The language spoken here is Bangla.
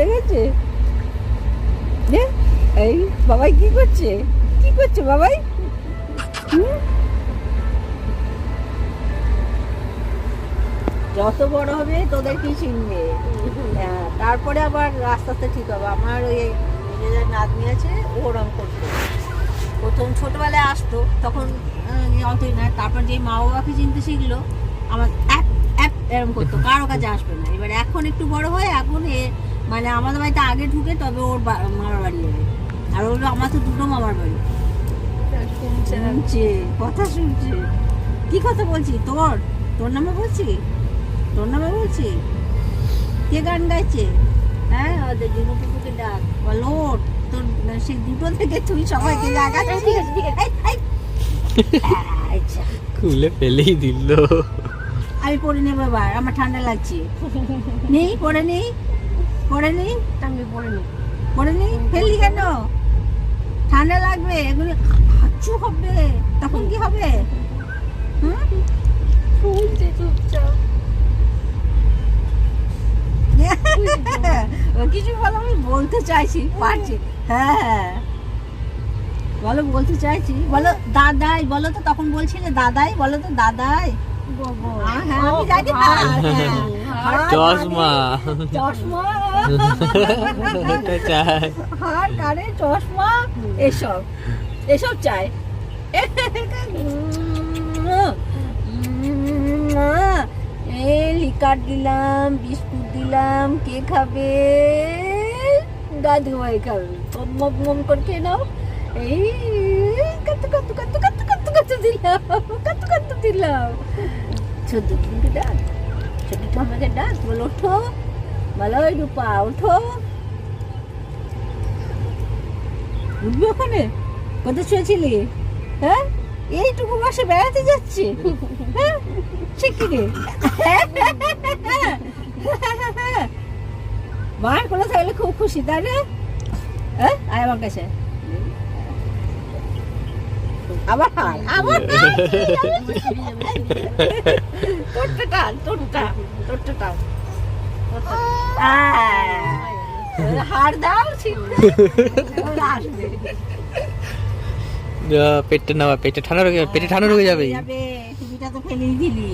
বেড়ে গেছে। এই বাবাই কি করছে, কি করছে বাবাই? যত বড় হবে তোদের কি চিনবে, তারপরে আবার আস্তে আস্তে ঠিক হবে। আমার ওই নাতনি আছে, ওরম করতো। প্রথম ছোটবেলায় আসতো তখন অতই না, তারপর যে মা বাবাকে চিনতে শিখলো আমার এরকম করতো, কারো কাছে আসবে না। এবার এখন একটু বড় হয়ে এখন মানে আমাদের বাড়িতে আগে ঢুকে তবে ওর মামার বাড়ি যাবে। আর ওর আমার তো দুটো মামার বাড়ি। শুনছে কথা, শুনছে। কি কথা বলছি? তোর নামে বলছি, তোর নামে বলছি। কে গান গাইছে? হ্যাঁ, ওদের জিনুটুকুকে ডাক, বলো তোর সেই দুটো থেকে তুই সবাইকে জাগাচ্ছিস। আচ্ছা, খুলে ফেলেই দিল। আমি পরে নেবো এবার, আমার ঠান্ডা লাগছে। নেই, পরে নেই, পরে নেই, আমি পরে নেই। ফেললি কেন? ঠান্ডা লাগবে, এগুলো হাঁচু হবে, তখন কি হবে? কিছু বলো, আমি বলতে চাইছি, পারছি। হ্যাঁ বলো, বলতে চাইছি, বলো দাদাই, বলো তো। তখন বলছিলে দাদাই, বলো তো দাদাই। চশমা, চশমা, চাই কানে চশমা, এসব চাই। লিকার দিলাম, বিস্কুট দিলাম, কে খাবে? দাদু ভাই খাবে, মম করে খেয়ে নাও। এই কত কত কত কত কত কত দিলাম, কত কত দিলাম। ছোট কিন্তু ডাক, ছোট আমাকে ডাক, বলো ওঠো, বলো রূপা ওঠো। উঠবি ওখানে? কোথায় শুয়েছিলি? হ্যাঁ, এইটুকু মাসে বেড়াতে যাচ্ছে। হ্যাঁ, শিখি রে। মার কোলে থাকলে খুব খুশি, তাই না? হ্যাঁ, আয় আমার কাছে। আবার হার, আবার তোরটা টান, তোরটা টান। হার দাও, আসবে। পেটটা নামা, পেটে ঠান্ডা ঢুকে যাবে, পেটে ঠান্ডা ঢুকে যাবে। টিভিটা তো ফেলেই দিলি।